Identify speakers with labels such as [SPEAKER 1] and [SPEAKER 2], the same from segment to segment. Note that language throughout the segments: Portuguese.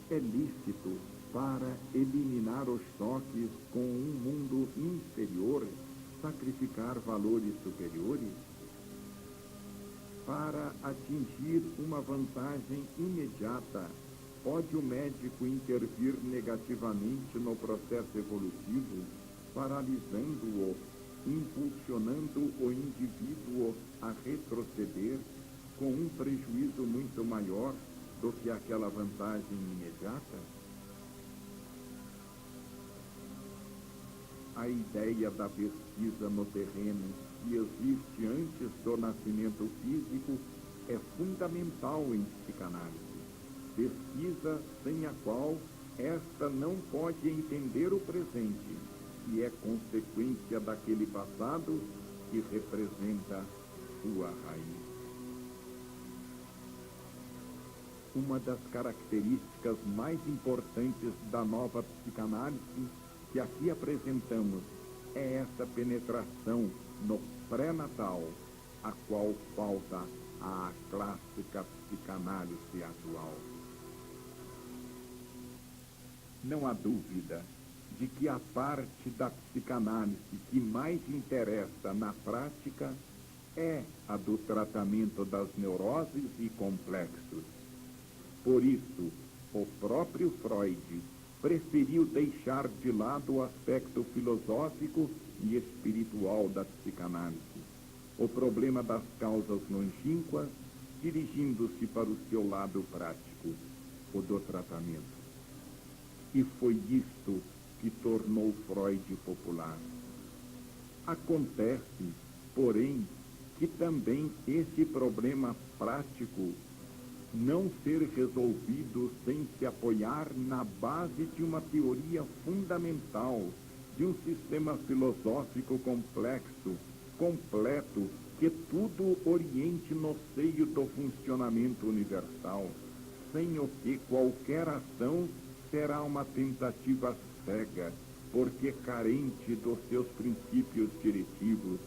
[SPEAKER 1] É lícito, para eliminar os choques com um mundo inferior, sacrificar valores superiores? Para atingir uma vantagem imediata, pode o médico intervir negativamente no processo evolutivo, paralisando-o, impulsionando o indivíduo a retroceder com um prejuízo muito maior do que aquela vantagem imediata? A ideia da pesquisa no terreno que existe antes do nascimento físico é fundamental em psicanálise. Pesquisa sem a qual esta não pode entender o presente, que é consequência daquele passado que representa sua raiz. Uma das características mais importantes da nova psicanálise que aqui apresentamos é essa penetração no pré-natal, a qual falta à clássica psicanálise atual. Não há dúvida de que a parte da psicanálise que mais interessa na prática é a do tratamento das neuroses e complexos. Por isso, o próprio Freud preferiu deixar de lado o aspecto filosófico e espiritual da psicanálise, o problema das causas longínquas, dirigindo-se para o seu lado prático, o do tratamento. E foi isto que tornou Freud popular. Acontece, porém, que também esse problema prático não ser resolvido sem se apoiar na base de uma teoria fundamental, de um sistema filosófico complexo, completo, que tudo oriente no seio do funcionamento universal, sem o que qualquer ação será uma tentativa cega, porque carente dos seus princípios diretivos,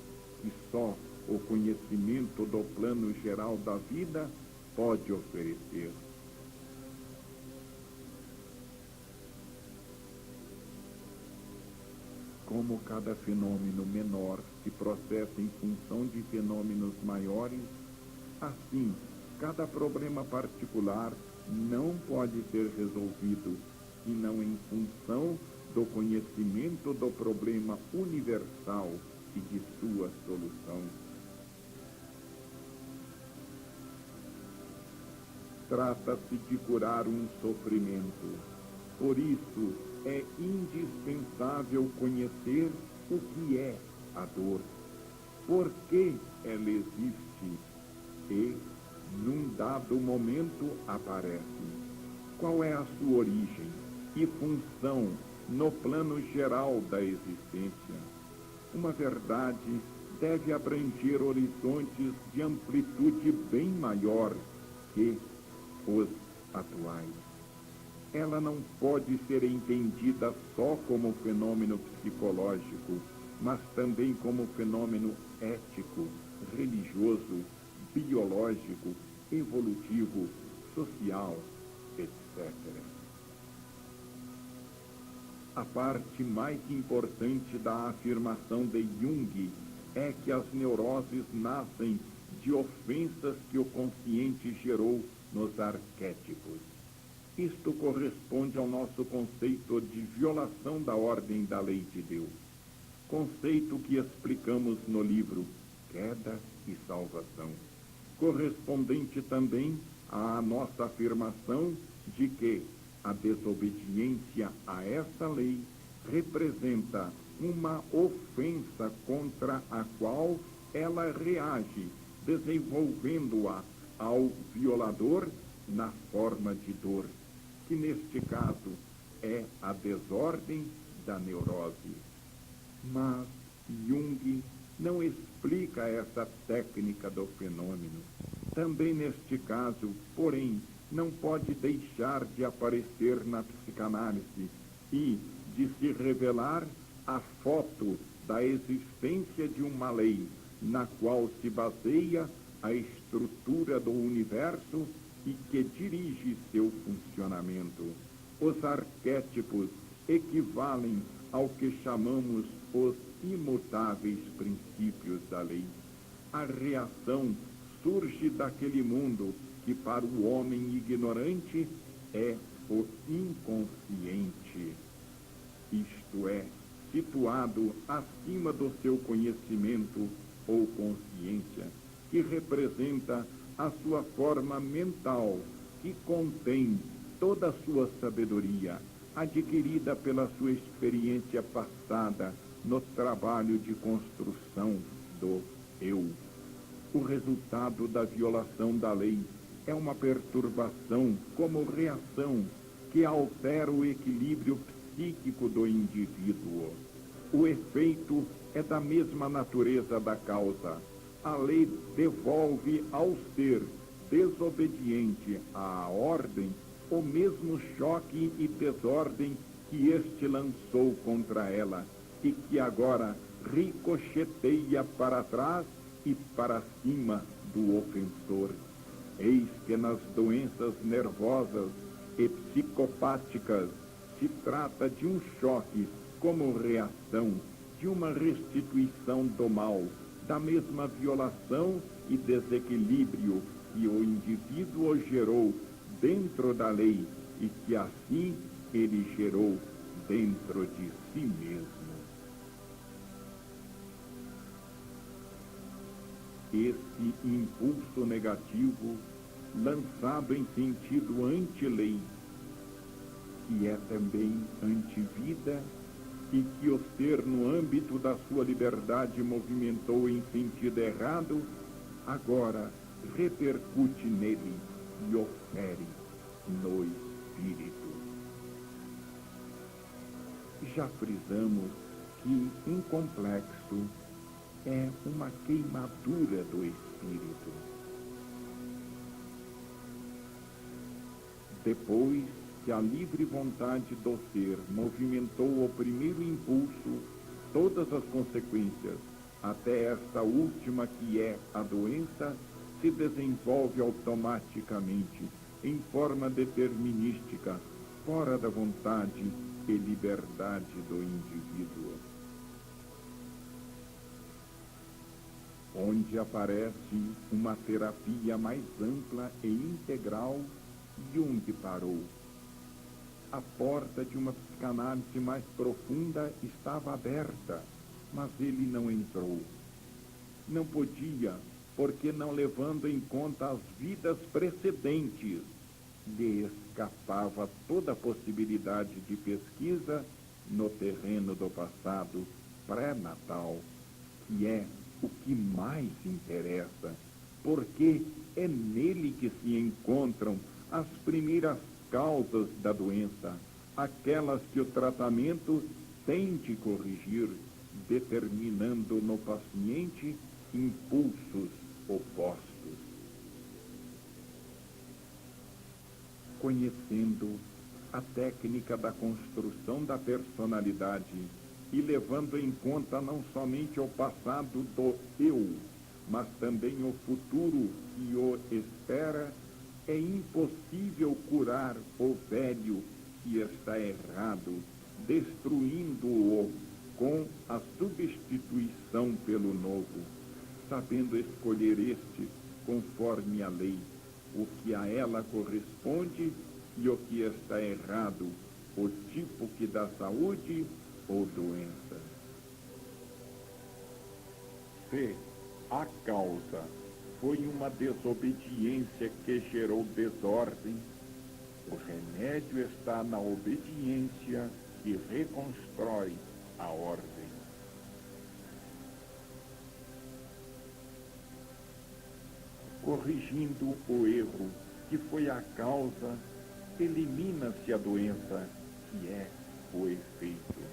[SPEAKER 1] e só o conhecimento do plano geral da vida pode oferecer. Como cada fenômeno menor se processa em função de fenômenos maiores, assim, cada problema particular não pode ser resolvido, senão em função do conhecimento do problema universal e de sua solução. Trata-se de curar um sofrimento. Por isso, é indispensável conhecer o que é a dor, por que ela existe e, num dado momento, aparece. Qual é a sua origem e função no plano geral da existência? Uma verdade deve abranger horizontes de amplitude bem maior que os atuais. Ela não pode ser entendida só como fenômeno psicológico, mas também como fenômeno ético, religioso, biológico, evolutivo, social, etc. A parte mais importante da afirmação de Jung é que as neuroses nascem de ofensas que o consciente gerou nos arquétipos. Isto corresponde ao nosso conceito de violação da ordem da lei de Deus, conceito que explicamos no livro Queda e Salvação, correspondente também à nossa afirmação de que a desobediência a essa lei representa uma ofensa contra a qual ela reage, desenvolvendo-a ao violador na forma de dor, que neste caso é a desordem da neurose. Mas Jung não explica essa técnica do fenômeno. Também neste caso, porém, não pode deixar de aparecer na psicanálise e de se revelar a foto da existência de uma lei na qual se baseia a estrutura do universo e que dirige seu funcionamento. Os arquétipos equivalem ao que chamamos os imutáveis princípios da lei. A reação surge daquele mundo que para o homem ignorante é o inconsciente, isto é, situado acima do seu conhecimento ou consciência, que representa a sua forma mental, que contém toda a sua sabedoria, adquirida pela sua experiência passada no trabalho de construção do eu. O resultado da violação da lei é uma perturbação como reação que altera o equilíbrio psíquico do indivíduo. O efeito é da mesma natureza da causa. A lei devolve ao ser desobediente à ordem o mesmo choque e desordem que este lançou contra ela e que agora ricocheteia para trás e para cima do ofensor. Eis que nas doenças nervosas e psicopáticas se trata de um choque como reação de uma restituição do mal, da mesma violação e desequilíbrio que o indivíduo gerou dentro da lei e que assim ele gerou dentro de si mesmo. Esse impulso negativo, lançado em sentido anti-lei, que é também anti-vida, e que o ser, no âmbito da sua liberdade, movimentou em sentido errado, agora repercute nele e o fere no espírito. Já frisamos que, em complexo, é uma queimadura do espírito. Depois que a livre vontade do ser movimentou o primeiro impulso, todas as consequências, até esta última que é a doença, se desenvolve automaticamente, em forma determinística, fora da vontade e liberdade do indivíduo. Onde aparece uma terapia mais ampla e integral, Jung parou. A porta de uma psicanálise mais profunda estava aberta, mas ele não entrou. Não podia, porque não levando em conta as vidas precedentes, lhe escapava toda a possibilidade de pesquisa no terreno do passado pré-natal, que é o que mais interessa, porque é nele que se encontram as primeiras causas da doença, aquelas que o tratamento tem de corrigir, determinando no paciente impulsos opostos. Conhecendo a técnica da construção da personalidade e levando em conta não somente o passado do eu, mas também o futuro que o espera, é impossível curar o velho que está errado, destruindo-o com a substituição pelo novo, sabendo escolher este conforme a lei, o que a ela corresponde e o que está errado, o tipo que dá saúde ou doença. Se a causa foi uma desobediência que gerou desordem, o remédio está na obediência que reconstrói a ordem. Corrigindo o erro que foi a causa, elimina-se a doença, que é o efeito.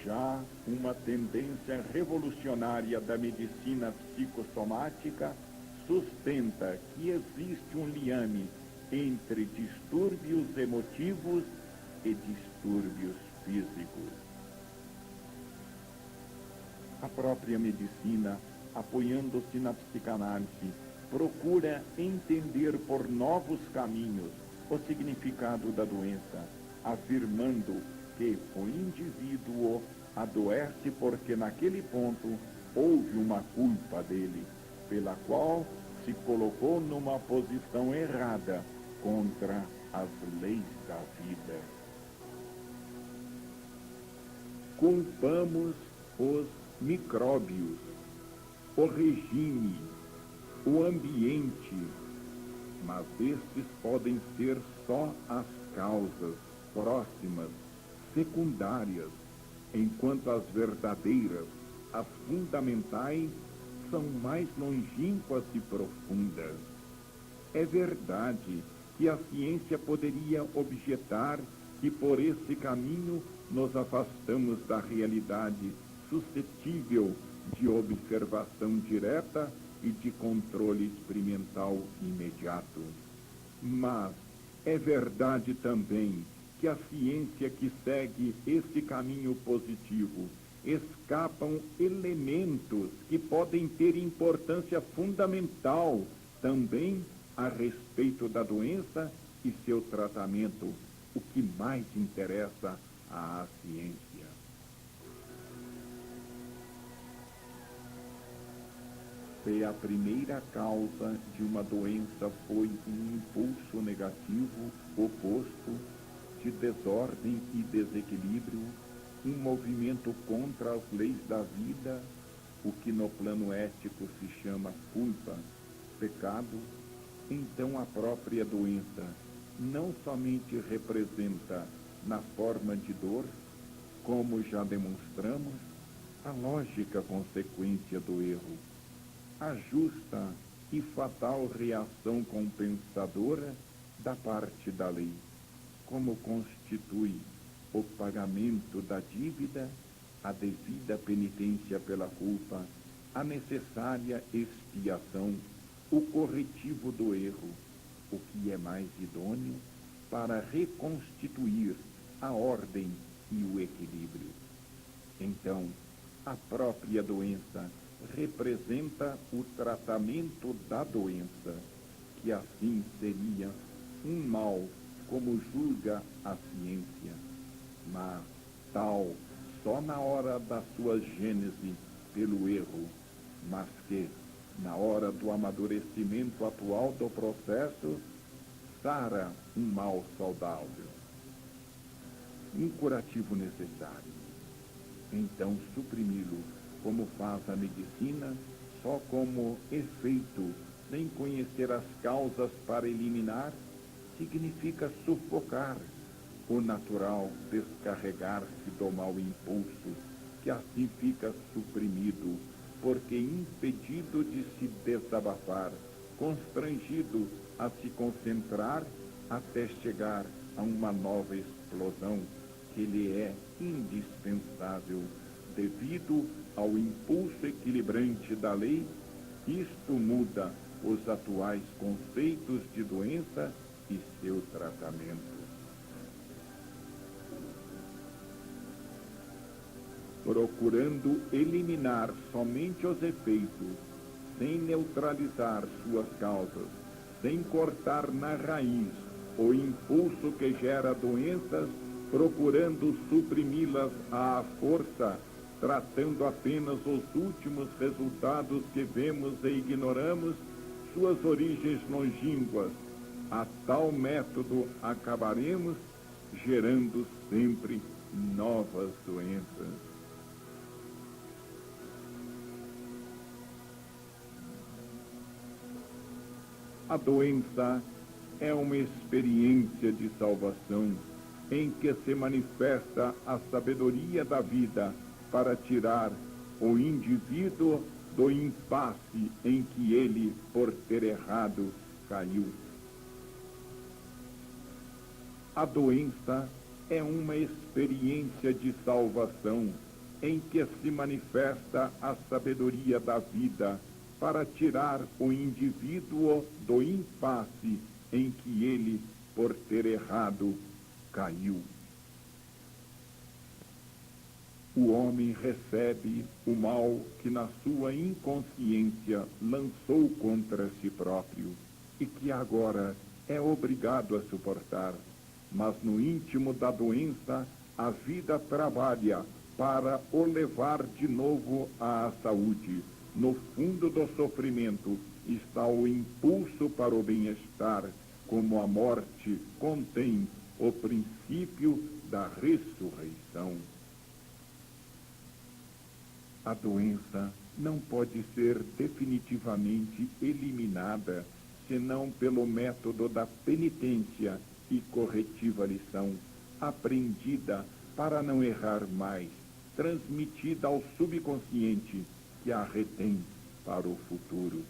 [SPEAKER 1] Já uma tendência revolucionária da medicina psicossomática sustenta que existe um liame entre distúrbios emotivos e distúrbios físicos. A própria medicina, apoiando-se na psicanálise, procura entender por novos caminhos o significado da doença, afirmando que o indivíduo adoece porque naquele ponto houve uma culpa dele, pela qual se colocou numa posição errada contra as leis da vida. Culpamos os micróbios, o regime, o ambiente, mas estes podem ser só as causas próximas, secundárias, enquanto as verdadeiras, as fundamentais, são mais longínquas e profundas. É verdade que a ciência poderia objetar que por esse caminho nos afastamos da realidade suscetível de observação direta e de controle experimental imediato. Mas é verdade também que a ciência que segue esse caminho positivo escapam elementos que podem ter importância fundamental também a respeito da doença e seu tratamento, o que mais interessa à ciência. Se a primeira causa de uma doença foi um impulso negativo, oposto, de desordem e desequilíbrio, um movimento contra as leis da vida, o que no plano ético se chama culpa, pecado, então a própria doença não somente representa, na forma de dor, como já demonstramos, a lógica consequência do erro, a justa e fatal reação compensadora da parte da lei, como constitui o pagamento da dívida, a devida penitência pela culpa, a necessária expiação, o corretivo do erro, o que é mais idôneo para reconstituir a ordem e o equilíbrio. Então, a própria doença representa o tratamento da doença, que assim seria um mal, como julga a ciência, mas tal só na hora da sua gênese pelo erro, mas que, na hora do amadurecimento atual do processo, sara um mal saudável, um curativo necessário. Então, suprimi-lo, como faz a medicina, só como efeito, sem conhecer as causas para eliminar, significa sufocar o natural descarregar-se do mau impulso, que assim fica suprimido, porque impedido de se desabafar, constrangido a se concentrar até chegar a uma nova explosão que lhe é indispensável, devido ao impulso equilibrante da lei. Isto muda os atuais conceitos de doença e seu tratamento. Procurando eliminar somente os efeitos, sem neutralizar suas causas, sem cortar na raiz o impulso que gera doenças, procurando suprimi-las à força, tratando apenas os últimos resultados que vemos e ignoramos suas origens longínquas. A tal método acabaremos gerando sempre novas doenças. A doença é uma experiência de salvação em que se manifesta a sabedoria da vida para tirar o indivíduo do impasse em que ele, por ter errado, caiu. A doença é uma experiência de salvação em que se manifesta a sabedoria da vida para tirar o indivíduo do impasse em que ele, por ter errado, caiu. O homem homem recebe o mal que na sua inconsciência lançou contra si próprio e que agora é obrigado a suportar. Mas no íntimo da doença, a vida trabalha para o levar de novo à saúde. No fundo do sofrimento está o impulso para o bem-estar, como a morte contém o princípio da ressurreição. A doença não pode ser definitivamente eliminada, senão pelo método da penitência e corretiva lição, aprendida para não errar mais, transmitida ao subconsciente, que a retém para o futuro.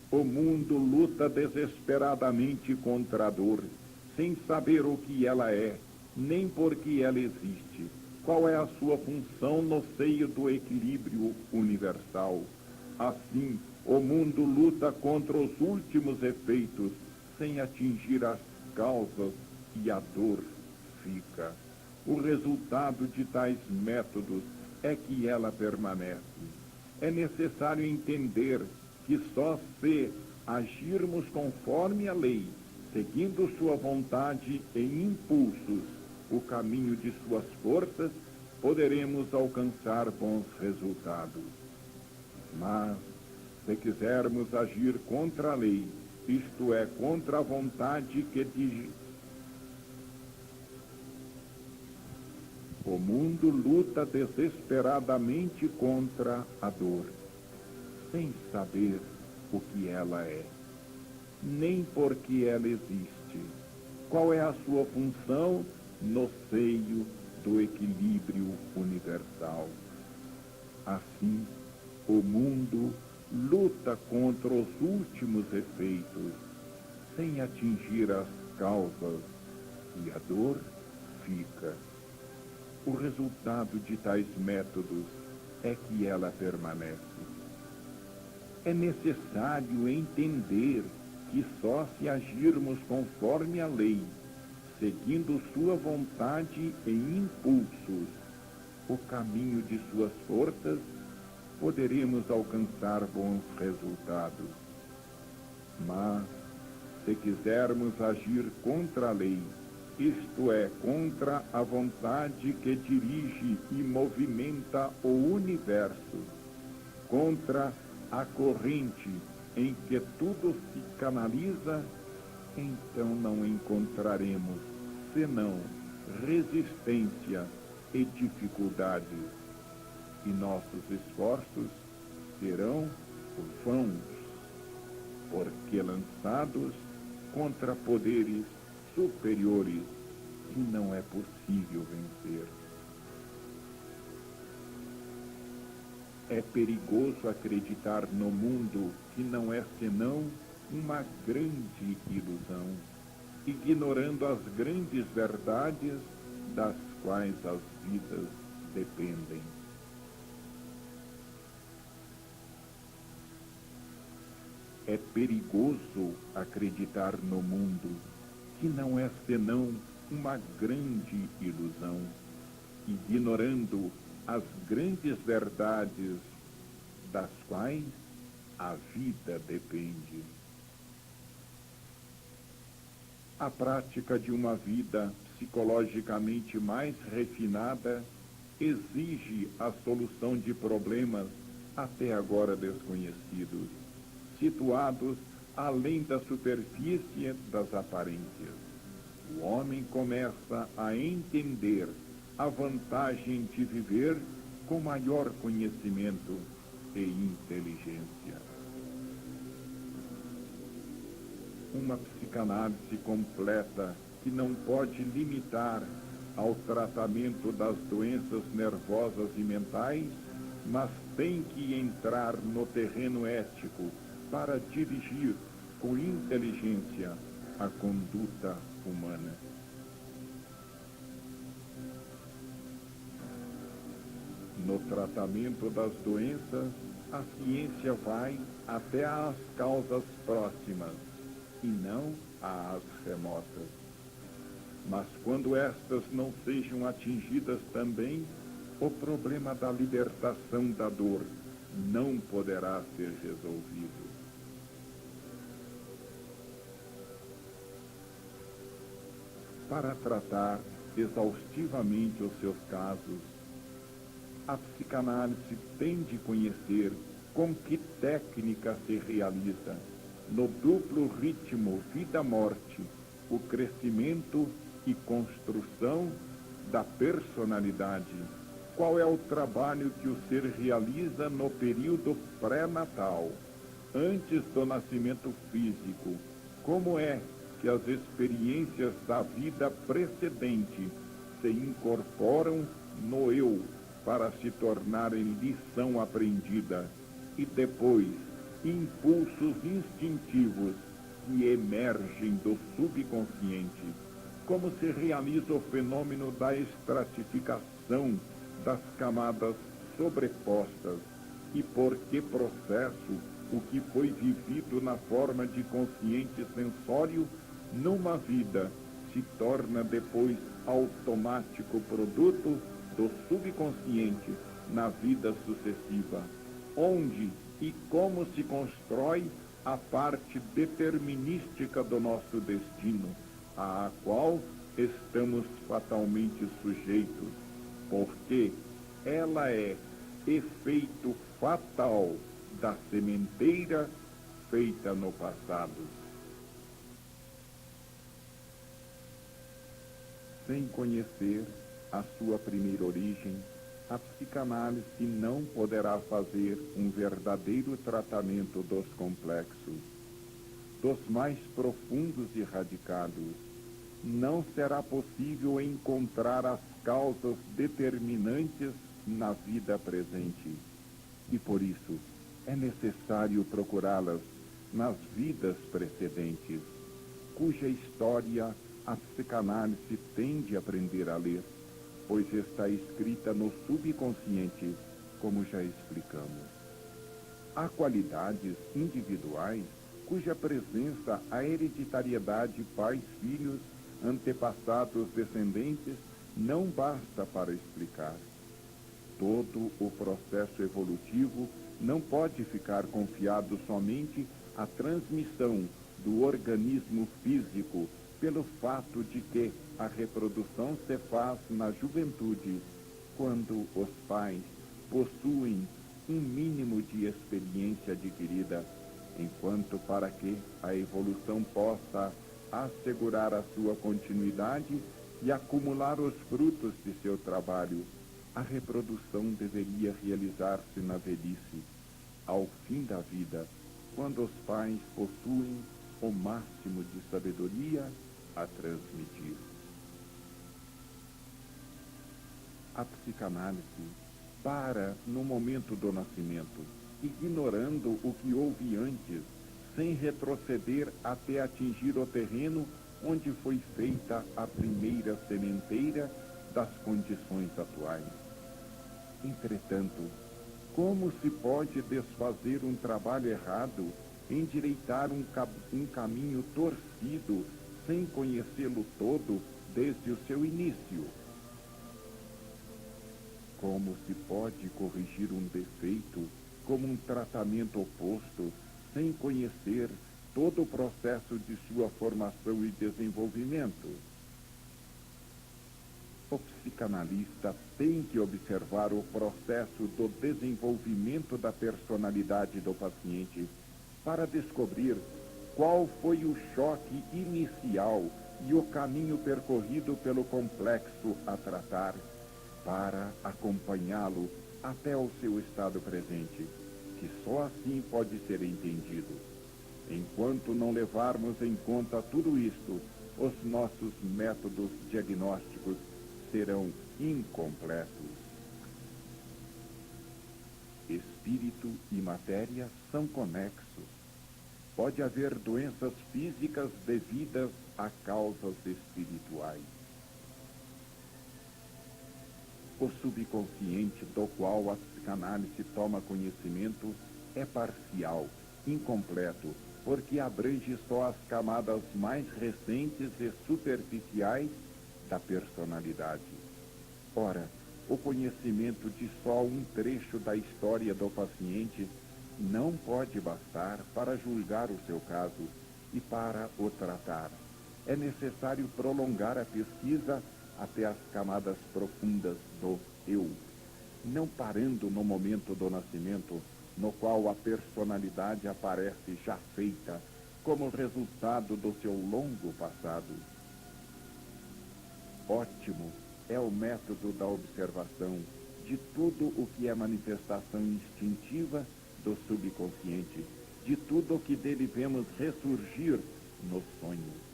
[SPEAKER 1] O mundo luta desesperadamente contra a dor, sem saber o que ela é, nem por que ela existe. Qual é a sua função no seio do equilíbrio universal? Assim, o mundo luta contra os últimos efeitos, sem atingir as causas, e a dor fica. O resultado de tais métodos é que ela permanece. É necessário entender que só se agirmos conforme a lei, seguindo sua vontade e impulsos, o caminho de suas forças, poderemos alcançar bons resultados. Mas, se quisermos agir contra a lei, isto é, contra a vontade que diz, o mundo luta desesperadamente contra a dor, sem saber o que ela é, nem por que ela existe. Qual é a sua função no seio do equilíbrio universal? Assim, o mundo luta contra os últimos efeitos, sem atingir as causas, e a dor fica. O resultado de tais métodos é que ela permanece. É necessário entender que só se agirmos conforme a lei, seguindo sua vontade e impulsos, o caminho de suas forças, poderemos alcançar bons resultados. Mas, se quisermos agir contra a lei, isto é, contra a vontade que dirige e movimenta o universo, contra a corrente em que tudo se canaliza, então não encontraremos senão resistência e dificuldades, e nossos esforços serão vãos, porque lançados contra poderes superiores que não é possível vencer. É perigoso acreditar no mundo que não é senão uma grande ilusão, ignorando as grandes verdades das quais as vidas dependem. É perigoso acreditar no mundo que não é senão uma grande ilusão, ignorando as grandes verdades das quais a vida depende. A prática de uma vida psicologicamente mais refinada exige a solução de problemas até agora desconhecidos, situados além da superfície das aparências. O homem começa a entender a vantagem de viver com maior conhecimento e inteligência. Uma psicanálise completa que não pode limitar ao tratamento das doenças nervosas e mentais, mas tem que entrar no terreno ético para dirigir com inteligência a conduta humana. No tratamento das doenças, a ciência vai até às causas próximas e não às remotas. Mas quando estas não sejam atingidas também, o problema da libertação da dor não poderá ser resolvido. Para tratar exaustivamente os seus casos, a psicanálise tem de conhecer com que técnica se realiza, no duplo ritmo vida-morte, o crescimento e construção da personalidade. Qual é o trabalho que o ser realiza no período pré-natal, antes do nascimento físico? Como é que as experiências da vida precedente se incorporam no eu para se tornarem lição aprendida e depois impulsos instintivos que emergem do subconsciente? Como se realiza o fenômeno da estratificação das camadas sobrepostas e por que processo o que foi vivido na forma de consciente sensório numa vida se torna depois automático produto do subconsciente na vida sucessiva, onde e como se constrói a parte determinística do nosso destino, à qual estamos fatalmente sujeitos, porque ela é efeito fatal da sementeira feita no passado. Sem conhecer a sua primeira origem, a psicanálise não poderá fazer um verdadeiro tratamento dos complexos, dos mais profundos e radicados. Não será possível encontrar as causas determinantes na vida presente. E por isso é necessário procurá-las nas vidas precedentes, cuja história a psicanálise tem de aprender a ler, pois está escrita no subconsciente, como já explicamos. Há qualidades individuais cuja presença a hereditariedade pais-filhos, antepassados, descendentes, não basta para explicar. Todo o processo evolutivo não pode ficar confiado somente à transmissão do organismo físico, pelo fato de que a reprodução se faz na juventude, quando os pais possuem um mínimo de experiência adquirida, enquanto para que a evolução possa assegurar a sua continuidade e acumular os frutos de seu trabalho, a reprodução deveria realizar-se na velhice, ao fim da vida, quando os pais possuem o máximo de sabedoria a transmitir. A psicanálise para no momento do nascimento, ignorando o que houve antes, sem retroceder até atingir o terreno onde foi feita a primeira sementeira das condições atuais. Entretanto, como se pode desfazer um trabalho errado, endireitar um caminho torcido, sem conhecê-lo todo desde o seu início? Como se pode corrigir um defeito como um tratamento oposto, sem conhecer todo o processo de sua formação e desenvolvimento? O psicanalista tem que observar o processo do desenvolvimento da personalidade do paciente para descobrir qual foi o choque inicial e o caminho percorrido pelo complexo a tratar, para acompanhá-lo até o seu estado presente, que só assim pode ser entendido. Enquanto não levarmos em conta tudo isto, os nossos métodos diagnósticos serão incompletos. Espírito e matéria são conexos. Pode haver doenças físicas devidas a causas espirituais. O subconsciente do qual a psicanálise toma conhecimento é parcial, incompleto, porque abrange só as camadas mais recentes e superficiais da personalidade. Ora, o conhecimento de só um trecho da história do paciente não pode bastar para julgar o seu caso e para o tratar. É necessário prolongar a pesquisa até as camadas profundas do eu, não parando no momento do nascimento, no qual a personalidade aparece já feita como resultado do seu longo passado. Ótimo é o método da observação de tudo o que é manifestação instintiva do subconsciente, de tudo o que dele vemos ressurgir no sonho.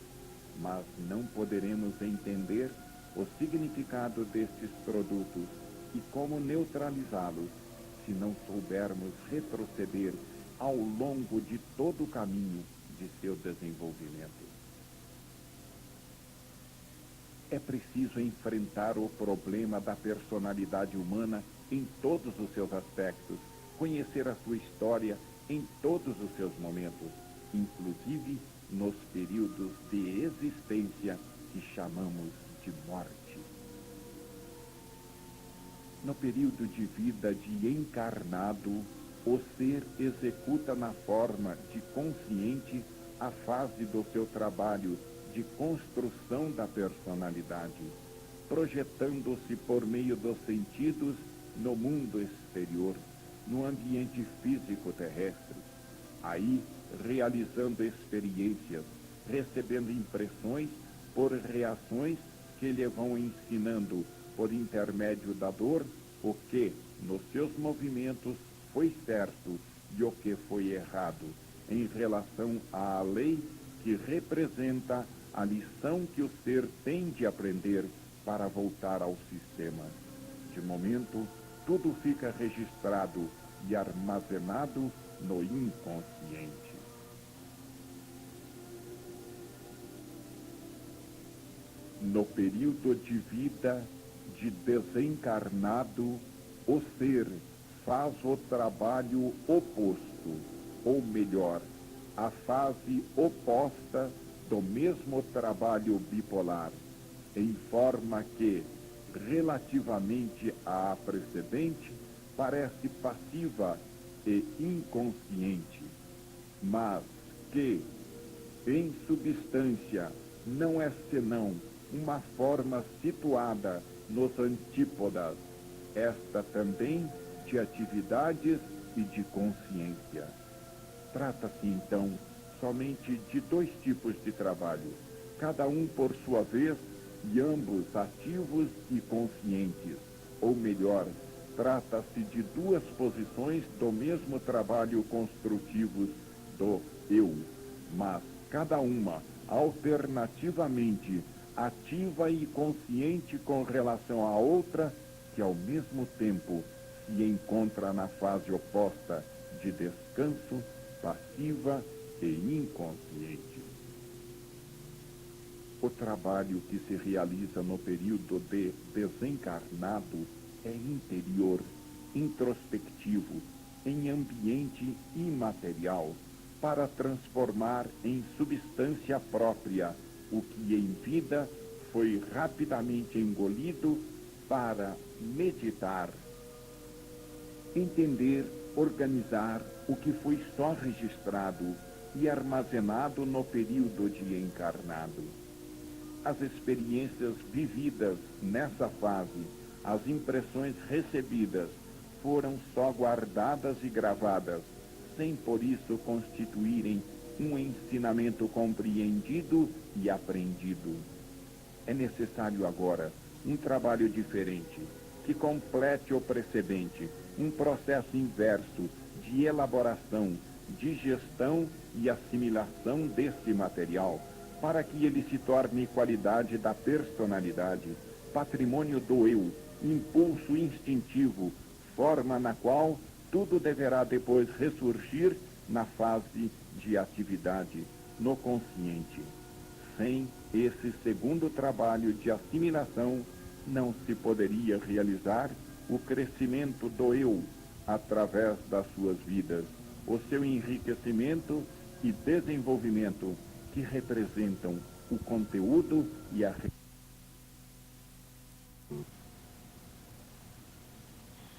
[SPEAKER 1] Mas não poderemos entender o significado destes produtos e como neutralizá-los se não soubermos retroceder ao longo de todo o caminho de seu desenvolvimento. É preciso enfrentar o problema da personalidade humana em todos os seus aspectos, conhecer a sua história em todos os seus momentos, inclusive nos períodos de existência que chamamos de morte. No período de vida de encarnado, o ser executa na forma de consciente a fase do seu trabalho de construção da personalidade, projetando-se por meio dos sentidos no mundo exterior, no ambiente físico terrestre. Aí, realizando experiências, recebendo impressões por reações que lhe vão ensinando, por intermédio da dor, o que, nos seus movimentos, foi certo e o que foi errado, em relação à lei que representa a lição que o ser tem de aprender para voltar ao sistema. De momento, tudo fica registrado e armazenado no inconsciente. No período de vida de desencarnado, o ser faz o trabalho oposto, ou melhor, a fase oposta do mesmo trabalho bipolar, em forma que, relativamente à precedente, parece passiva e inconsciente, mas que, em substância, não é senão uma forma situada nos antípodas, esta também de atividades e de consciência. Trata-se, então, somente de dois tipos de trabalho, cada um por sua vez e ambos ativos e conscientes, ou melhor, trata-se de duas posições do mesmo trabalho construtivo do eu, mas cada uma alternativamente ativa e consciente com relação à outra, que ao mesmo tempo se encontra na fase oposta de descanso, passiva e inconsciente. O trabalho que se realiza no período de desencarnado é interior, introspectivo, em ambiente imaterial, para transformar em substância própria o que em vida foi rapidamente engolido para meditar, entender, organizar o que foi só registrado e armazenado no período de encarnado. As experiências vividas nessa fase, as impressões recebidas, foram só guardadas e gravadas, sem por isso constituírem um ensinamento compreendido e aprendido. É necessário agora um trabalho diferente, que complete o precedente, um processo inverso de elaboração, digestão e assimilação desse material, para que ele se torne qualidade da personalidade, patrimônio do eu, impulso instintivo, forma na qual tudo deverá depois ressurgir na fase de atividade, no consciente. Sem esse segundo trabalho de assimilação, não se poderia realizar o crescimento do eu através das suas vidas, o seu enriquecimento e desenvolvimento, que representam o conteúdo e a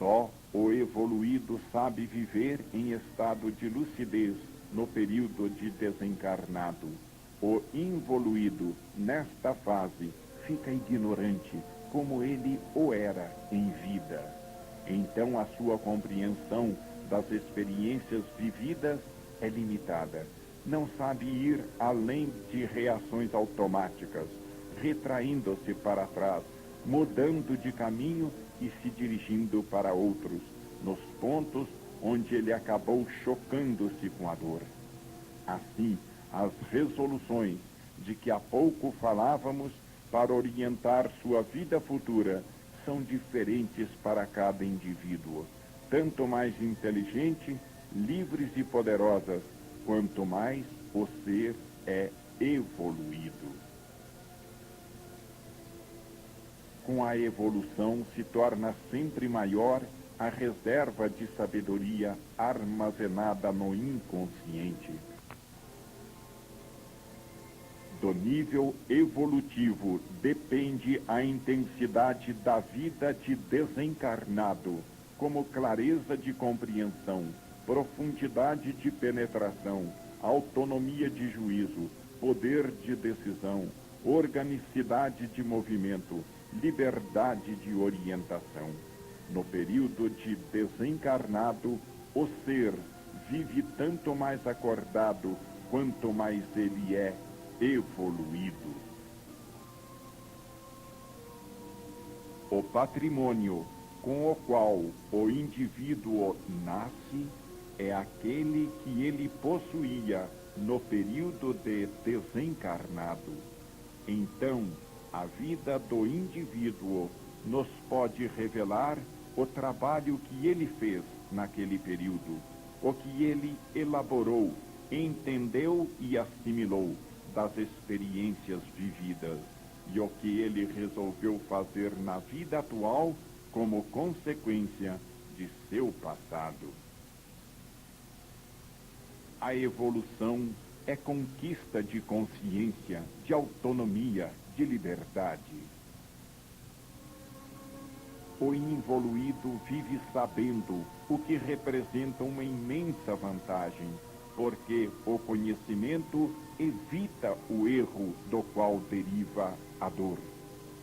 [SPEAKER 1] Só o evoluído sabe viver em estado de lucidez no período de desencarnado. O involuído, nesta fase, fica ignorante, como ele o era em vida. Então a sua compreensão das experiências vividas é limitada. Não sabe ir além de reações automáticas, retraindo-se para trás, mudando de caminho e se dirigindo para outros, nos pontos onde ele acabou chocando-se com a dor. Assim, as resoluções de que há pouco falávamos para orientar sua vida futura são diferentes para cada indivíduo, tanto mais inteligente, livres e poderosas, quanto mais o ser é evoluído. Com a evolução se torna sempre maior a reserva de sabedoria armazenada no inconsciente. Do nível evolutivo depende a intensidade da vida de desencarnado, como clareza de compreensão, profundidade de penetração, autonomia de juízo, poder de decisão, organicidade de movimento, liberdade de orientação. No período de desencarnado, o ser vive tanto mais acordado quanto mais ele é evoluído. O patrimônio com o qual o indivíduo nasce é aquele que ele possuía no período de desencarnado. Então, a vida do indivíduo nos pode revelar o trabalho que ele fez naquele período, o que ele elaborou, entendeu e assimilou das experiências vividas e o que ele resolveu fazer na vida atual como consequência de seu passado. A evolução é conquista de consciência, de autonomia, de liberdade. O involuído vive sabendo o que representa uma imensa vantagem, porque o conhecimento evita o erro do qual deriva a dor.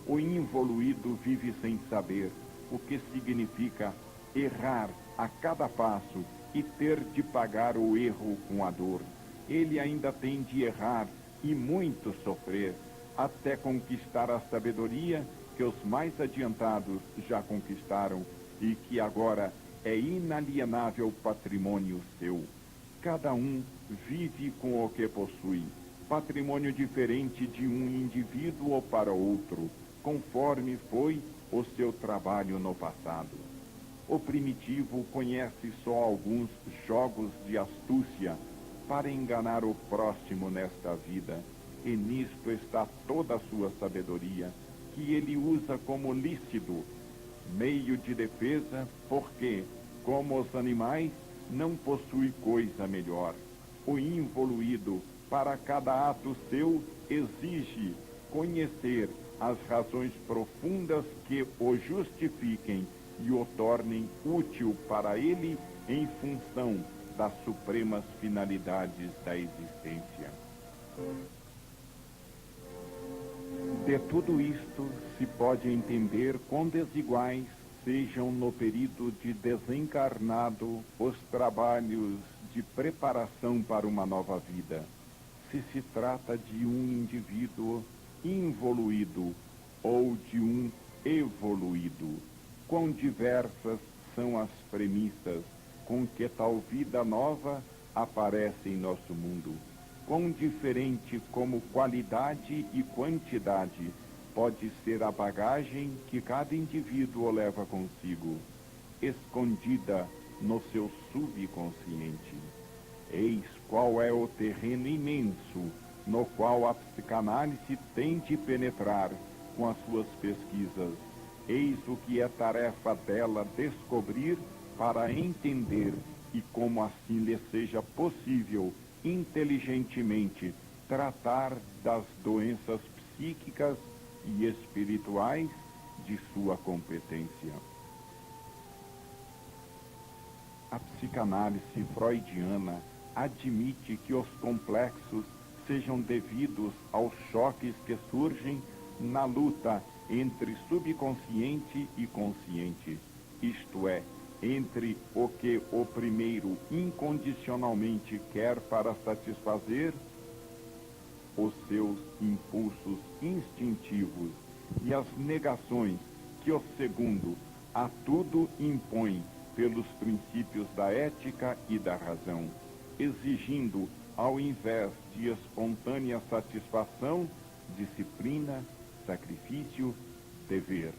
[SPEAKER 1] O involuído vive sem saber o que significa errar a cada passo e ter de pagar o erro com a dor. Ele ainda tem de errar e muito sofrer, até conquistar a sabedoria que os mais adiantados já conquistaram e que agora é inalienável patrimônio seu. Cada um vive com o que possui, patrimônio diferente de um indivíduo para outro, conforme foi o seu trabalho no passado. O primitivo conhece só alguns jogos de astúcia para enganar o próximo nesta vida, e nisto está toda a sua sabedoria, que ele usa como lícito, meio de defesa, porque, como os animais, não possui coisa melhor. O involuído, para cada ato seu, exige conhecer as razões profundas que o justifiquem e o tornem útil para ele em função das supremas finalidades da existência. De tudo isto se pode entender quão desiguais sejam no período de desencarnado os trabalhos de preparação para uma nova vida, se se trata de um indivíduo involuído ou de um evoluído. Quão diversas são as premissas com que tal vida nova aparece em nosso mundo. Quão diferente como qualidade e quantidade pode ser a bagagem que cada indivíduo leva consigo, escondida no seu subconsciente. Eis qual é o terreno imenso no qual a psicanálise tem de penetrar com as suas pesquisas. Eis o que é tarefa dela descobrir para entender e como assim lhe seja possível inteligentemente tratar das doenças psíquicas e espirituais de sua competência. A psicanálise freudiana admite que os complexos sejam devidos aos choques que surgem na luta entre subconsciente e consciente, isto é, entre o que o primeiro incondicionalmente quer para satisfazer os seus impulsos instintivos e as negações que o segundo a tudo impõe pelos princípios da ética e da razão, exigindo, ao invés de espontânea satisfação, disciplina, sacrifício, dever.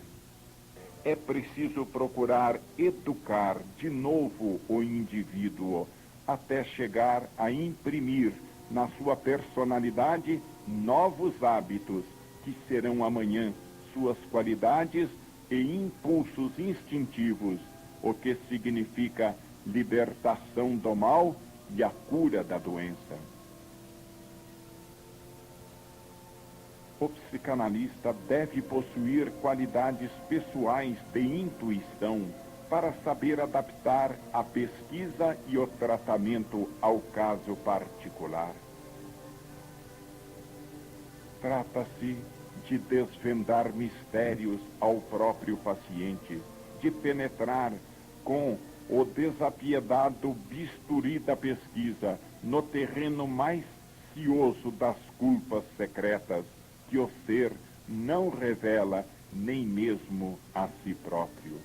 [SPEAKER 1] É preciso procurar educar de novo o indivíduo até chegar a imprimir na sua personalidade novos hábitos que serão amanhã suas qualidades e impulsos instintivos, o que significa libertação do mal e a cura da doença. O psicanalista deve possuir qualidades pessoais de intuição para saber adaptar a pesquisa e o tratamento ao caso particular. Trata-se de desvendar mistérios ao próprio paciente, de penetrar com o desapiedado bisturi da pesquisa no terreno mais cioso das culpas secretas que o ser não revela nem mesmo a si próprio.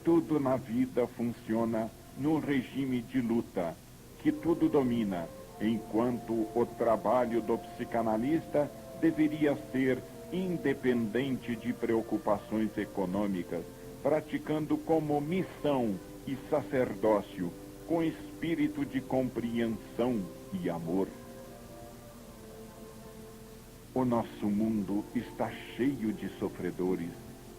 [SPEAKER 1] Tudo na vida funciona num regime de luta, que tudo domina, enquanto o trabalho do psicanalista deveria ser independente de preocupações econômicas, praticando como missão e sacerdócio, com espírito de compreensão e amor. O nosso mundo está cheio de sofredores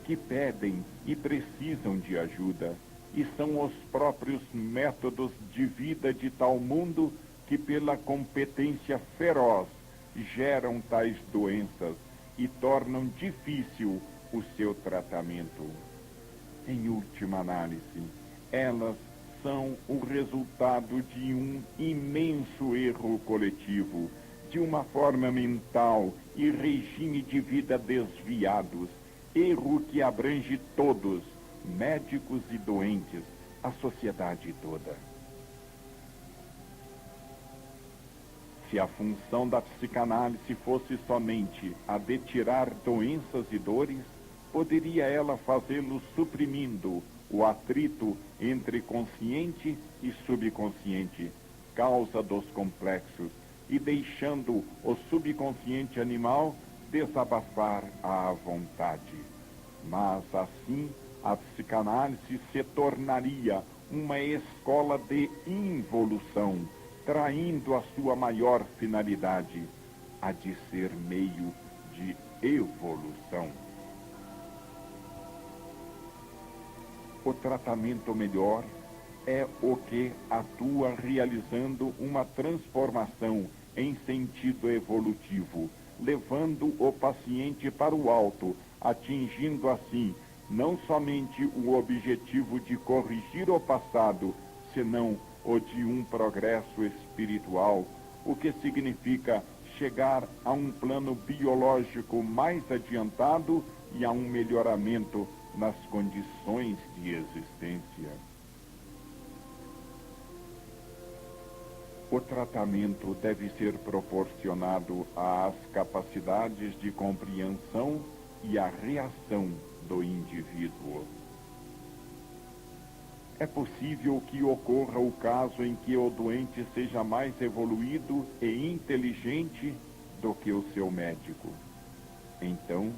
[SPEAKER 1] que pedem e precisam de ajuda, e são os próprios métodos de vida de tal mundo que, pela competência feroz, geram tais doenças e tornam difícil o seu tratamento. Em última análise, elas são o resultado de um imenso erro coletivo, de uma forma mental e regime de vida desviados, erro que abrange todos, médicos e doentes, a sociedade toda. Se a função da psicanálise fosse somente a de tirar doenças e dores, poderia ela fazê-lo suprimindo o atrito entre consciente e subconsciente, causa dos complexos, e deixando o subconsciente animal desabafar à vontade. Mas assim a psicanálise se tornaria uma escola de involução, traindo a sua maior finalidade, a de ser meio de evolução. O tratamento melhor é o que atua realizando uma transformação em sentido evolutivo, levando o paciente para o alto, atingindo assim não somente o objetivo de corrigir o passado, senão o de um progresso espiritual, o que significa chegar a um plano biológico mais adiantado e a um melhoramento nas condições de existência. O tratamento deve ser proporcionado às capacidades de compreensão e à reação do indivíduo. É possível que ocorra o caso em que o doente seja mais evoluído e inteligente do que o seu médico. Então,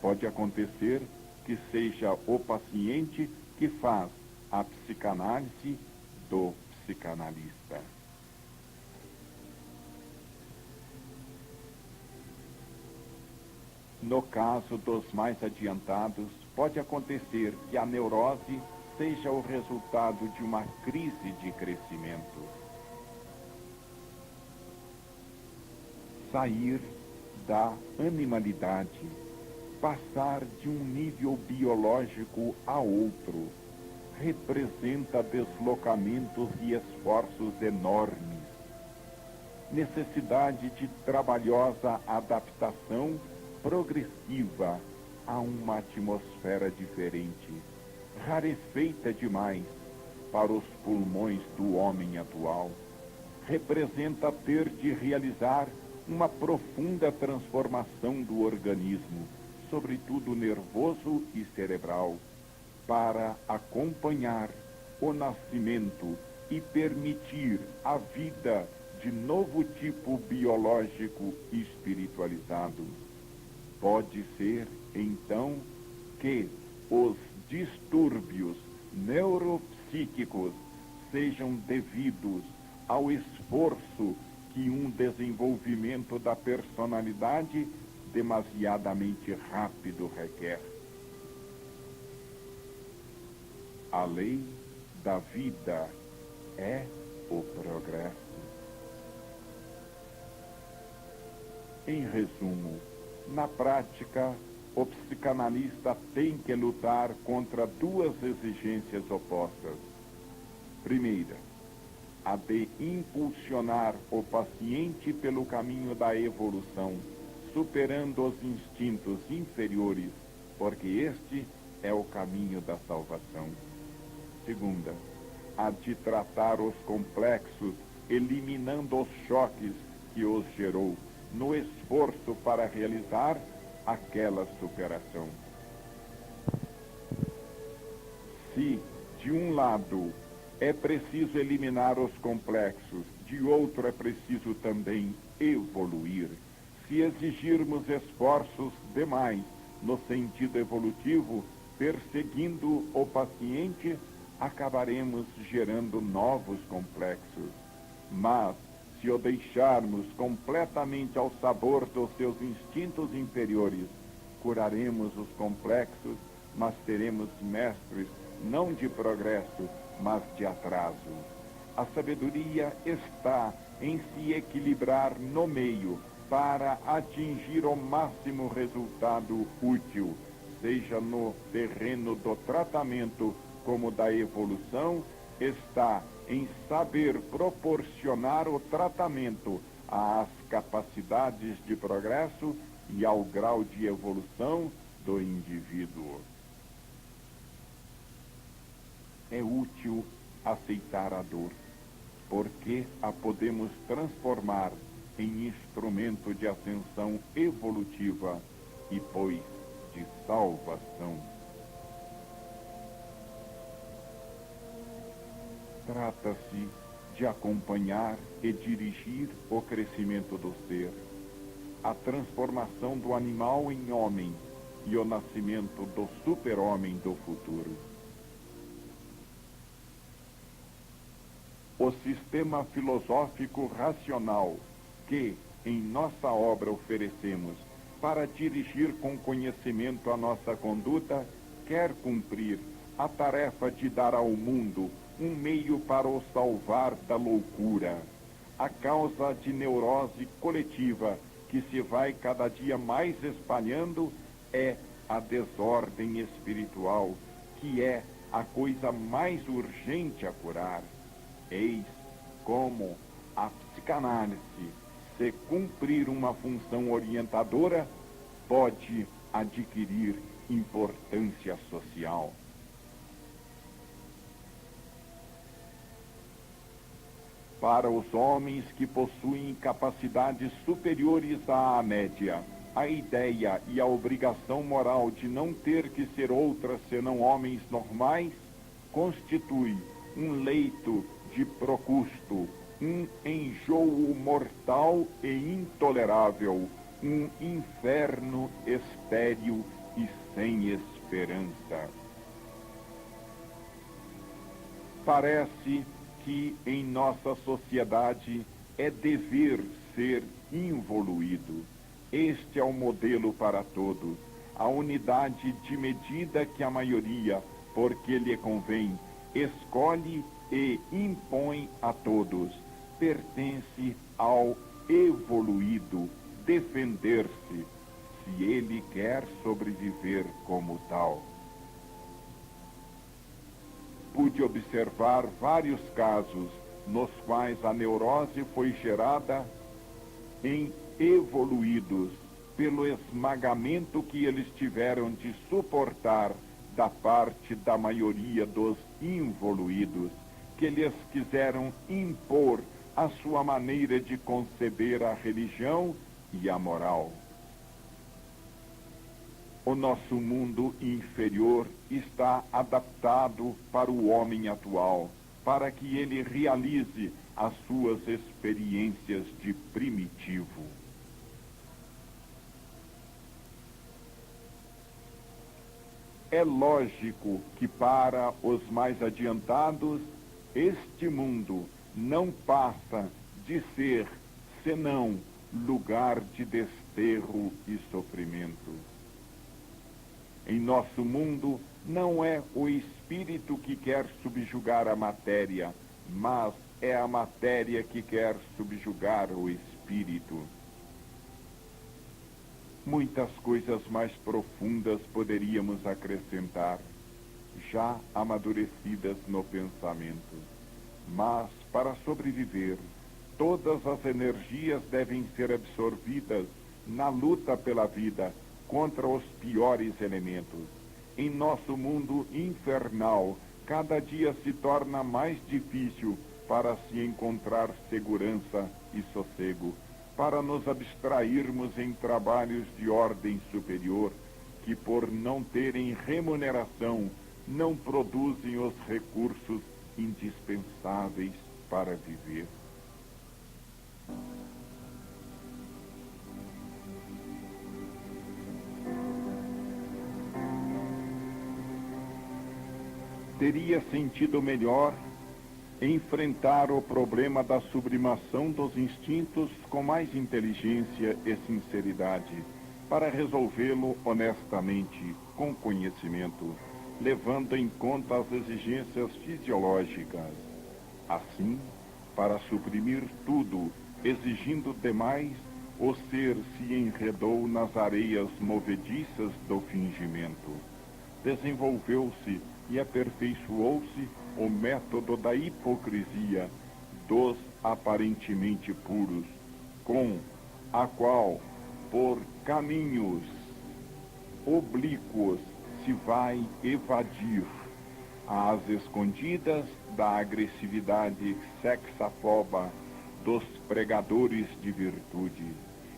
[SPEAKER 1] pode acontecer que seja o paciente que faz a psicanálise do psicanalista. No caso dos mais adiantados, pode acontecer que a neurose seja o resultado de uma crise de crescimento. Sair da animalidade, passar de um nível biológico a outro, representa deslocamentos e esforços enormes, necessidade de trabalhosa adaptação progressiva a uma atmosfera diferente, rarefeita demais para os pulmões do homem atual. Representa ter de realizar uma profunda transformação do organismo, sobretudo nervoso e cerebral, para acompanhar o nascimento e permitir a vida de novo tipo biológico espiritualizado. Pode ser, então, que os distúrbios neuropsíquicos sejam devidos ao esforço que um desenvolvimento da personalidade demasiadamente rápido requer. A lei da vida é o progresso. Em resumo, na prática, o psicanalista tem que lutar contra duas exigências opostas. Primeira, a de impulsionar o paciente pelo caminho da evolução, superando os instintos inferiores, porque este é o caminho da salvação. Segunda, a de tratar os complexos, eliminando os choques que os gerou, no esforço para realizar aquela superação. Se, de um lado, é preciso eliminar os complexos, de outro é preciso também evoluir. Se exigirmos esforços demais no sentido evolutivo, perseguindo o paciente, acabaremos gerando novos complexos. Mas, se o deixarmos completamente ao sabor dos seus instintos inferiores, curaremos os complexos, mas seremos mestres não de progresso, mas de atraso. A sabedoria está em se equilibrar no meio para atingir o máximo resultado útil, seja no terreno do tratamento como da evolução, está em saber proporcionar o tratamento às capacidades de progresso e ao grau de evolução do indivíduo. É útil aceitar a dor, porque a podemos transformar em instrumento de ascensão evolutiva e, pois, de salvação. Trata-se de acompanhar e dirigir o crescimento do ser, a transformação do animal em homem e o nascimento do super-homem do futuro. O sistema filosófico racional que, em nossa obra, oferecemos para dirigir com conhecimento a nossa conduta, quer cumprir a tarefa de dar ao mundo um meio para o salvar da loucura, a causa de neurose coletiva que se vai cada dia mais espalhando é a desordem espiritual, que é a coisa mais urgente a curar. Eis como a psicanálise, se cumprir uma função orientadora, pode adquirir importância social. Para os homens que possuem capacidades superiores à média, a ideia e a obrigação moral de não ter que ser outras senão homens normais constitui um leito de procusto, um enjoo mortal e intolerável, um inferno estéril e sem esperança. Parece que em nossa sociedade é dever ser involuído. Este é o modelo para todos, a unidade de medida que a maioria, porque lhe convém, escolhe e impõe a todos. Pertence ao evoluído defender-se, se ele quer sobreviver como tal. pude observar vários casos nos quais a neurose foi gerada em evoluídos, pelo esmagamento que eles tiveram de suportar da parte da maioria dos involuídos, que lhes quiseram impor a sua maneira de conceber a religião e a moral. O nosso mundo inferior está adaptado para o homem atual, para que ele realize as suas experiências de primitivo. É lógico que para os mais adiantados, este mundo não passa de ser, senão, lugar de desterro e sofrimento. Em nosso mundo, não é o espírito que quer subjugar a matéria, mas é a matéria que quer subjugar o espírito. Muitas coisas mais profundas poderíamos acrescentar, já amadurecidas no pensamento. Mas, para sobreviver, todas as energias devem ser absorvidas na luta pela vida contra os piores elementos. Em nosso mundo infernal, cada dia se torna mais difícil para se encontrar segurança e sossego, para nos abstrairmos em trabalhos de ordem superior, que por não terem remuneração, não produzem os recursos indispensáveis para viver. Teria sentido melhor enfrentar o problema da sublimação dos instintos com mais inteligência e sinceridade, para resolvê-lo honestamente, com conhecimento, levando em conta as exigências fisiológicas. Assim, para suprimir tudo, exigindo demais, o ser se enredou nas areias movediças do fingimento. Desenvolveu-se e aperfeiçoou-se o método da hipocrisia dos aparentemente puros, com a qual, por caminhos oblíquos, se vai evadir às escondidas da agressividade sexafoba dos pregadores de virtude.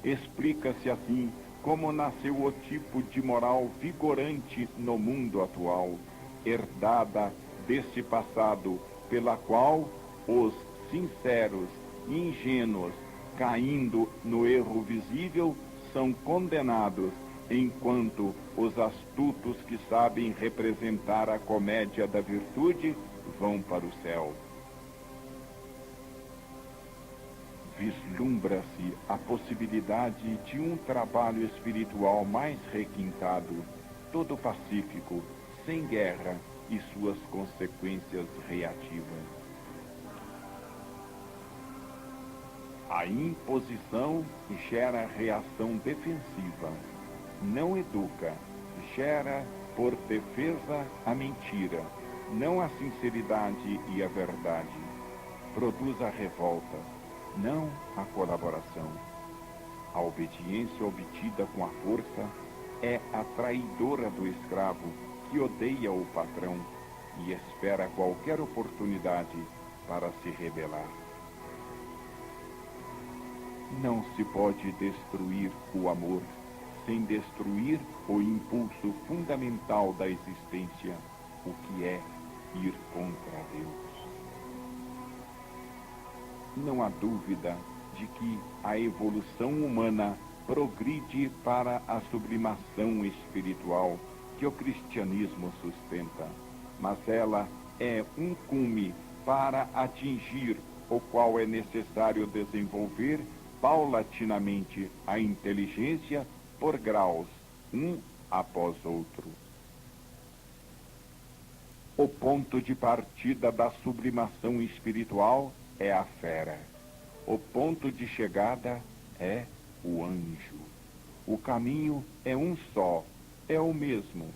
[SPEAKER 1] Explica-se assim como nasceu o tipo de moral vigorante no mundo atual, herdada desse passado, pela qual os sinceros, ingênuos, caindo no erro visível, são condenados, enquanto os astutos que sabem representar a comédia da virtude vão para o céu. Vislumbra-se a possibilidade de um trabalho espiritual mais requintado, todo pacífico, sem guerra e suas consequências reativas. A imposição gera reação defensiva, não educa, gera por defesa a mentira, não a sinceridade e a verdade. Produz a revolta, não a colaboração. A obediência obtida com a força é a traidora do escravo, que odeia o patrão e espera qualquer oportunidade para se rebelar. Não se pode destruir o amor sem destruir o impulso fundamental da existência, o que é ir contra Deus. Não há dúvida de que a evolução humana progride para a sublimação espiritual que o cristianismo sustenta, mas ela é um cume para atingir o qual é necessário desenvolver paulatinamente a inteligência por graus, um após outro. O ponto de partida da sublimação espiritual é a fera. O ponto de chegada é o anjo. O caminho é um só, é o mesmo.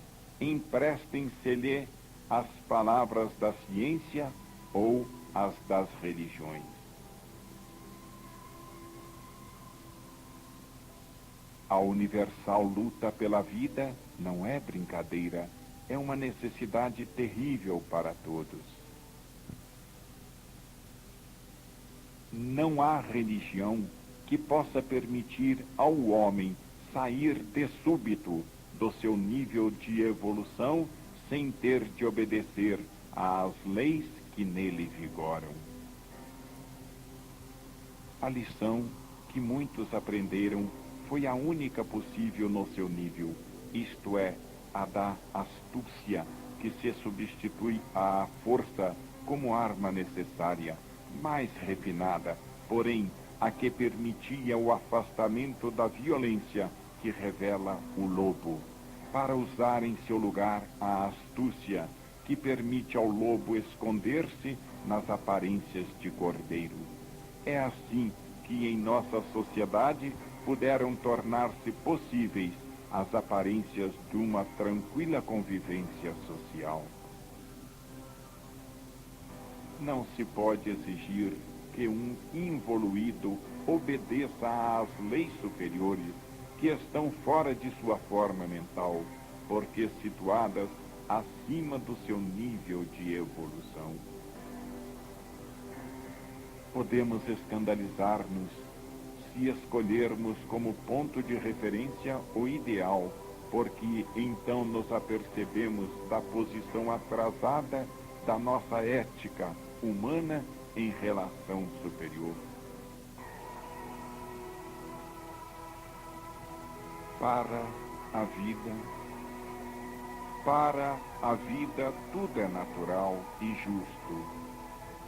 [SPEAKER 1] Emprestem-se-lhe as palavras da ciência ou as das religiões. A universal luta pela vida não é brincadeira, é uma necessidade terrível para todos. Não há religião que possa permitir ao homem sair de súbito do seu nível de evolução sem ter de obedecer às leis que nele vigoram. A lição que muitos aprenderam foi a única possível no seu nível, isto é, a da astúcia, que se substitui à força como arma necessária, mais refinada, porém, a que permitia o afastamento da violência que revela o lobo, para usar em seu lugar a astúcia, que permite ao lobo esconder-se nas aparências de cordeiro. É assim que em nossa sociedade puderam tornar-se possíveis as aparências de uma tranquila convivência social. Não se pode exigir que um involuído obedeça às leis superiores que estão fora de sua forma mental, porque situadas acima do seu nível de evolução. Podemos escandalizar-nos se escolhermos como ponto de referência o ideal, porque então nos apercebemos da posição atrasada da nossa ética humana em relação superior. Para a vida tudo é natural e justo.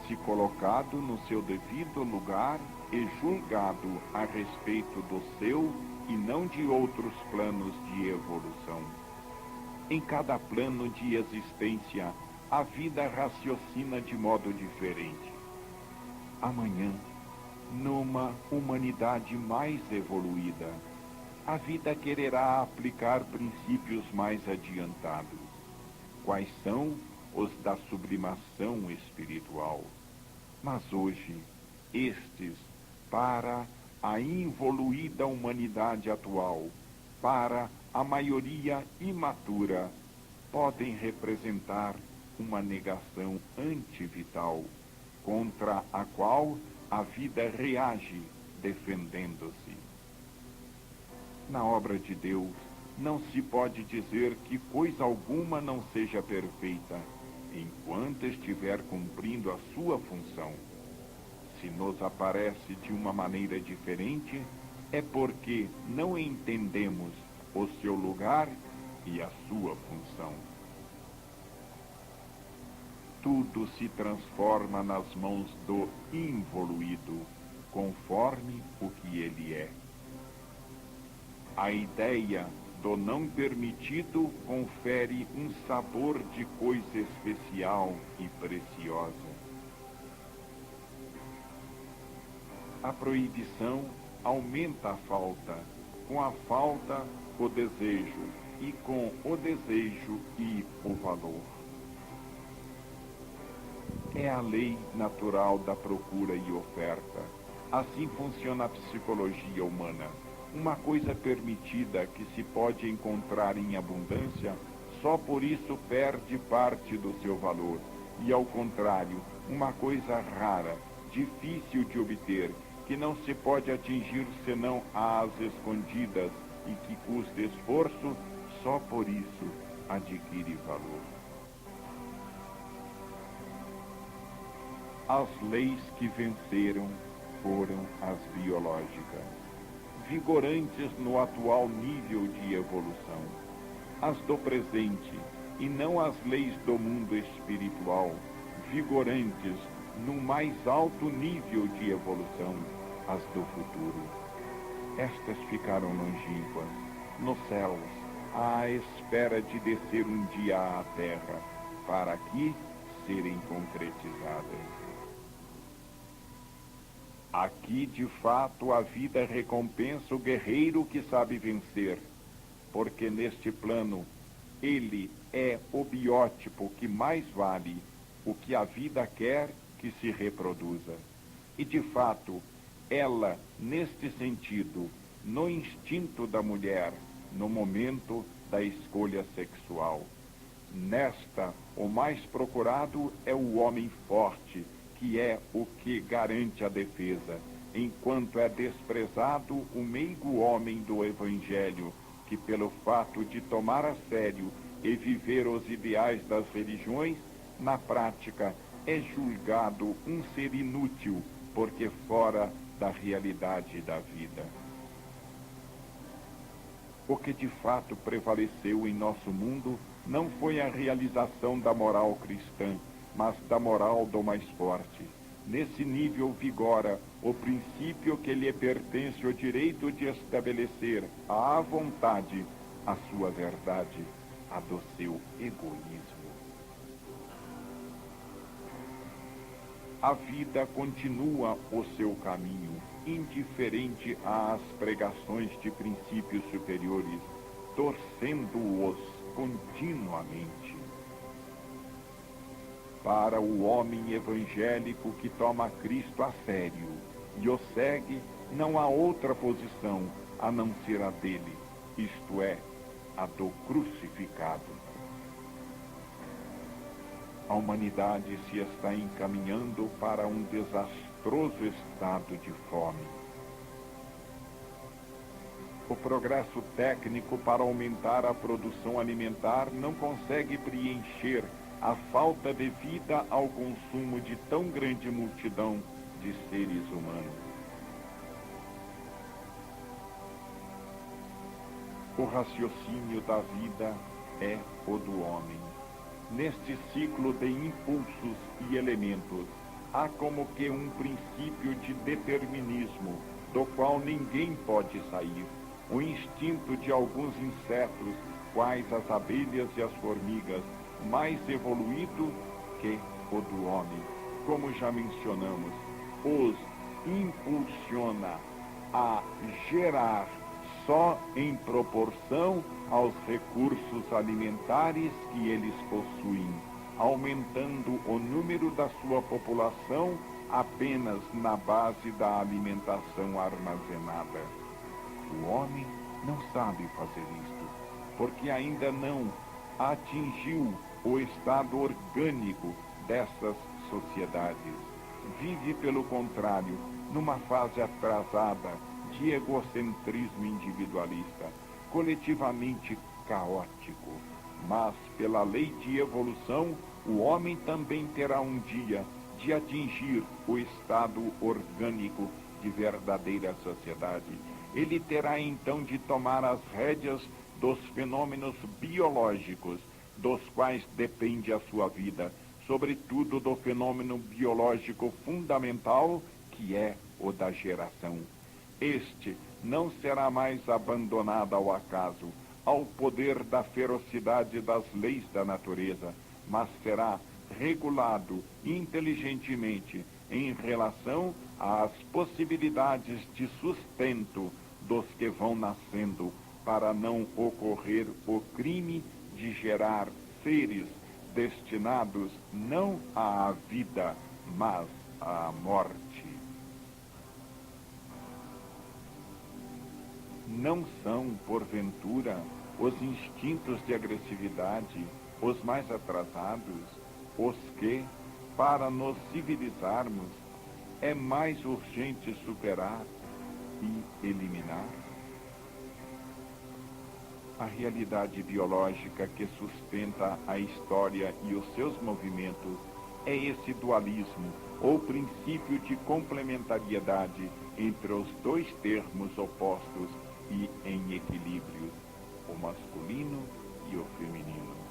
[SPEAKER 1] Se colocado no seu devido lugar e julgado a respeito do seu e não de outros planos de evolução. Em cada plano de existência, a vida raciocina de modo diferente. Amanhã, numa humanidade mais evoluída, a vida quererá aplicar princípios mais adiantados. Quais são os da sublimação espiritual? Mas hoje, estes, para a involuída humanidade atual, para a maioria imatura, podem representar uma negação antivital, contra a qual a vida reage defendendo-se. Na obra de Deus, não se pode dizer que coisa alguma não seja perfeita, enquanto estiver cumprindo a sua função. Se nos aparece de uma maneira diferente, é porque não entendemos o seu lugar e a sua função. Tudo se transforma nas mãos do involuído, conforme o que ele é. A ideia do não permitido confere um sabor de coisa especial e preciosa. A proibição aumenta a falta, com a falta o desejo, e com o desejo e o valor. É a lei natural da procura e oferta. Assim funciona a psicologia humana. Uma coisa permitida que se pode encontrar em abundância, só por isso perde parte do seu valor. E ao contrário, uma coisa rara, difícil de obter, que não se pode atingir senão às escondidas e que custa esforço, só por isso adquire valor. As leis que venceram foram as biológicas, vigorantes no atual nível de evolução, as do presente, e não as leis do mundo espiritual, vigorantes no mais alto nível de evolução, as do futuro. Estas ficaram longínquas, nos céus, à espera de descer um dia à terra, para aqui serem concretizadas. Aqui, de fato, a vida recompensa o guerreiro que sabe vencer, porque neste plano Ele é o biótipo que mais vale, o que a vida quer que se reproduza. E, de fato, ela, neste sentido, no instinto da mulher, no momento da escolha sexual. Nesta, o mais procurado é o homem forte, que é o que garante a defesa, enquanto é desprezado o meigo homem do Evangelho, que pelo fato de tomar a sério e viver os ideais das religiões, na prática é julgado um ser inútil, porque fora da realidade da vida. O que de fato prevaleceu em nosso mundo não foi a realização da moral cristã, mas da moral do mais forte. Nesse nível vigora o princípio que lhe pertence o direito de estabelecer à vontade a sua verdade, a do seu egoísmo. A vida continua o seu caminho, indiferente às pregações de princípios superiores, torcendo-os continuamente. Para o homem evangélico que toma Cristo a sério e o segue, não há outra posição a não ser a dele, isto é, a do crucificado. A humanidade se está encaminhando para um desastroso estado de fome. O progresso técnico para aumentar a produção alimentar não consegue preencher a falta devida ao consumo de tão grande multidão de seres humanos. O raciocínio da vida é o do homem. Neste ciclo de impulsos e elementos, há como que um princípio de determinismo, do qual ninguém pode sair. O instinto de alguns insetos, quais as abelhas e as formigas, mais evoluído que o do homem. Como já mencionamos, os impulsiona a gerar só em proporção aos recursos alimentares que eles possuem, aumentando o número da sua população apenas na base da alimentação armazenada. O homem não sabe fazer isto, porque ainda não atingiu o estado orgânico dessas sociedades. Vive, pelo contrário, numa fase atrasada de egocentrismo individualista, coletivamente caótico. Mas, pela lei de evolução, o homem também terá um dia de atingir o estado orgânico de verdadeira sociedade. Ele terá então de tomar as rédeas dos fenômenos biológicos, dos quais depende a sua vida, sobretudo do fenômeno biológico fundamental, que é o da geração. Este não será mais abandonado ao acaso, ao poder da ferocidade das leis da natureza, mas será regulado inteligentemente em relação às possibilidades de sustento dos que vão nascendo, para não ocorrer o crime de gerar seres destinados não à vida, mas à morte. Não são, porventura, os instintos de agressividade os mais atrasados, os que, para nos civilizarmos, é mais urgente superar e eliminar? A realidade biológica que sustenta a história e os seus movimentos é esse dualismo, ou princípio de complementariedade entre os dois termos opostos e em equilíbrio, o masculino e o feminino.